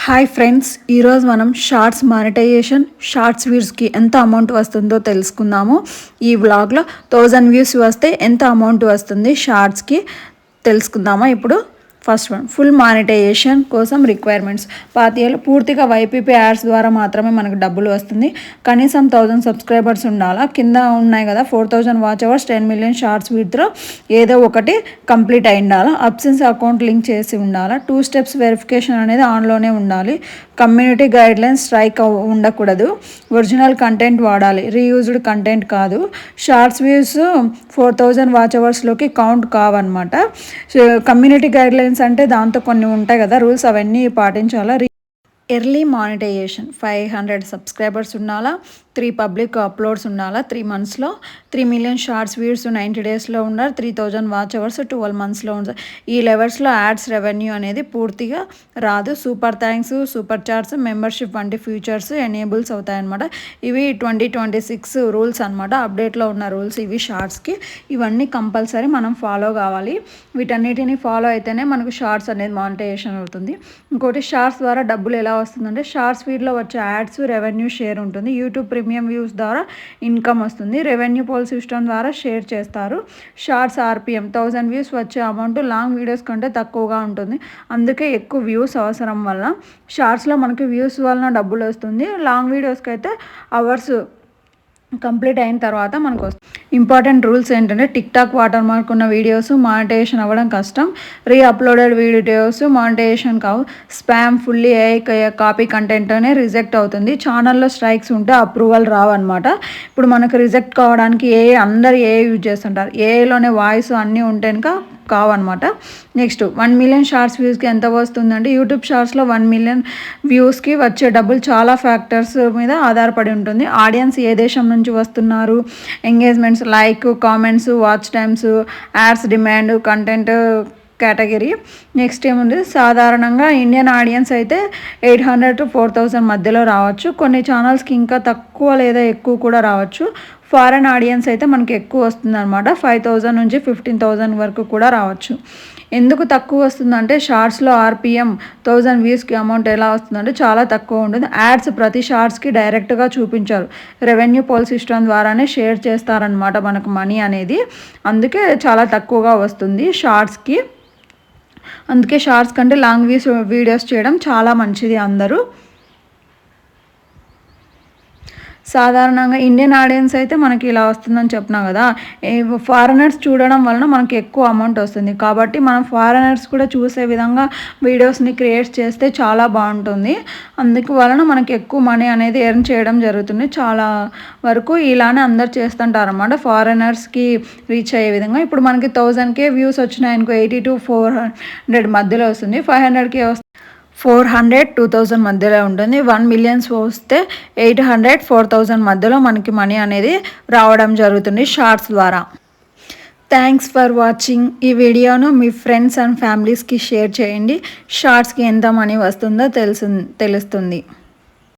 Hi friends, ఈరోజు మనం shorts monetisation shorts వ్యూస్కి ఎంత అమౌంట్ వస్తుందో తెలుసుకుందాము. ఈ వ్లాగ్లో 1000 వ్యూస్ వస్తే ఎంత అమౌంట్ వస్తుంది షార్ట్స్కి తెలుసుకుందామా. ఇప్పుడు ఫస్ట్ వన్, ఫుల్ మానిటైజేషన్ కోసం రిక్వైర్మెంట్స్. పాతికేళ్ళు పూర్తిగా వైపీపీ యాడ్స్ ద్వారా మాత్రమే మనకు డబ్బులు వస్తుంది. కనీసం 1000 సబ్స్క్రైబర్స్ ఉండాలా. కింద ఉన్నాయి కదా 4000 వాచ్ అవర్స్, 10 మిలియన్ షార్ట్స్ వీటిలో ఏదో ఒకటి కంప్లీట్ అయి ఉండాలా. అబ్సెన్స్ అకౌంట్ లింక్ చేసి ఉండాలా. 2 స్టెప్స్ వెరిఫికేషన్ అనేది ఆన్లోనే ఉండాలి. కమ్యూనిటీ గైడ్లైన్స్ స్ట్రైక్ ఉండకూడదు. ఒరిజినల్ కంటెంట్ వాడాలి, రీయూజ్డ్ కంటెంట్ కాదు. షార్ట్స్ వ్యూస్ 4000 వాచ్ అవర్స్లోకి కౌంట్ కావన్నమాట. కమ్యూనిటీ గైడ్లైన్స్ అంటే దాంతో కొన్ని ఉంటాయి కదా రూల్స్, అవన్నీ పాటించాలా. ఎర్లీ మానిటైజేషన్ 500 సబ్స్క్రైబర్స్ ఉండాలా. 3 పబ్లిక్ అప్లోడ్స్ ఉండాలా 3 మంత్స్లో. 3 మిలియన్ షార్ట్స్ వ్యూస్ 90 డేస్లో ఉండాలి. 3000 వాచ్ అవర్స్ 12 మంత్స్లో ఉండాలి. ఈ లెవెల్స్లో యాడ్స్ రెవెన్యూ అనేది పూర్తిగా రాదు. Super thanks, super chats, membership వంటి ఫీచర్స్ ఎనేబుల్స్ అవుతాయన్నమాట. ఇవి 2026 రూల్స్ అనమాట. అప్డేట్లో ఉన్న రూల్స్ ఇవి షార్ట్స్కి. ఇవన్నీ కంపల్సరీ మనం ఫాలో కావాలి. వీటన్నిటిని ఫాలో అయితేనే మనకు షార్ట్స్ అనేది మానిటైజేషన్ అవుతుంది. ఇంకోటి, షార్ట్స్ ద్వారా డబ్బులు ఎలా వస్తుందంటే షార్ట్స్ ఫీడ్లో వచ్చే యాడ్స్ రెవెన్యూ షేర్ ఉంటుంది. యూట్యూబ్ ప్రీమియం వ్యూస్ ద్వారా ఇన్కమ్ వస్తుంది. రెవెన్యూ పోల్ సిస్టమ్ ద్వారా షేర్ చేస్తారు. షార్ట్స్ ఆర్పిఎం 1000 వ్యూస్ వచ్చే అమౌంట్ లాంగ్ వీడియోస్ కంటే తక్కువగా ఉంటుంది. అందుకే ఎక్కువ వ్యూస్ అవసరం వల్ల షార్ట్స్లో మనకి వ్యూస్ వలన డబ్బులు వస్తుంది. లాంగ్ వీడియోస్కి అయితే అవర్స్ కంప్లీట్ అయిన తర్వాత మనకు వస్తుంది. ఇంపార్టెంట్ రూల్స్ ఏంటంటే టిక్ టాక్ వాటర్ మార్క్ ఉన్న వీడియోస్ మానిటైజేషన్ అవ్వడం కష్టం. రీ అప్లోడెడ్ వీడియోస్ మానిటైజేషన్ కావు. Spam, fully AI copy content అనే రిజెక్ట్ అవుతుంది. ఛానల్లో స్ట్రైక్స్ ఉంటే అప్రూవల్ రావు అనమాట. ఇప్పుడు మనకు రిజెక్ట్ కావడానికి అందరు ఏఐ యూజ్ చేస్తుంటారు. ఏఐలోనే వాయిస్ అన్నీ ఉంటే కావన్నమాట. నెక్స్ట్, 1 మిలియన్ షార్ట్స్ వ్యూస్కి ఎంత వస్తుందంటే యూట్యూబ్ షార్ట్స్లో 1 మిలియన్ వ్యూస్కి వచ్చే డబ్బులు చాలా ఫ్యాక్టర్స్ మీద ఆధారపడి ఉంటుంది. ఆడియన్స్ ఏ దేశం నుంచి వస్తున్నారు, engagements, like, comments, watch times, ads demand, content category. Next ఏముంది, సాధారణంగా ఇండియన్ ఆడియన్స్ అయితే 800 to 4000 మధ్యలో రావచ్చు. కొన్ని ఛానల్స్కి ఇంకా తక్కువ లేదా ఎక్కువ కూడా రావచ్చు. ఫారెన్ ఆడియన్స్ అయితే మనకి ఎక్కువ వస్తుంది అనమాట. 5000 నుంచి 15000 వరకు కూడా రావచ్చు. ఎందుకు తక్కువ వస్తుందంటే షార్ట్స్లో ఆర్పిఎం 1000 వ్యూస్కి అమౌంట్ ఎలా వస్తుందంటే చాలా తక్కువ ఉంటుంది. యాడ్స్ ప్రతి షార్ట్స్కి డైరెక్ట్గా చూపించారు. రెవెన్యూ పోల్ సిస్టమ్ ద్వారానే షేర్ చేస్తారనమాట మనకు మనీ అనేది. అందుకే చాలా తక్కువగా వస్తుంది షార్ట్స్కి. అందుకే షార్ట్స్ కంటే లాంగ్ వీడియోస్ చేయడం చాలా మంచిది అందరూ. సాధారణంగా ఇండియన్ ఆడియన్స్ అయితే మనకి ఇలా వస్తుందని చెప్పినా కదా. ఫారినర్స్ చూడడం వలన మనకి ఎక్కువ అమౌంట్ వస్తుంది. కాబట్టి మనం ఫారినర్స్ కూడా చూసే విధంగా వీడియోస్ని క్రియేట్ చేస్తే చాలా బాగుంటుంది. అందుకు వలన మనకి ఎక్కువ మనీ అనేది ఎర్న్ చేయడం జరుగుతుంది. చాలా వరకు ఇలానే అందరు చేస్తుంటారు అన్నమాట, ఫారినర్స్కి రీచ్ అయ్యే విధంగా. ఇప్పుడు మనకి 1000K వ్యూస్ వచ్చినాయనుకో 80 to 400 మధ్యలో వస్తుంది. 500K వస్తుంది 400 2000 మధ్యలో ఉంటుంది. 1 మిలియన్స్ వస్తే 800 4000 మధ్యలో మనకి మనీ అనేది రావడం జరుగుతుంది షార్ట్స్ ద్వారా. Thanks for watching. ఈ వీడియోను మీ ఫ్రెండ్స్ అండ్ ఫ్యామిలీస్కి షేర్ చేయండి. షార్ట్స్కి ఎంత మనీ వస్తుందో తెలుస్తుంది.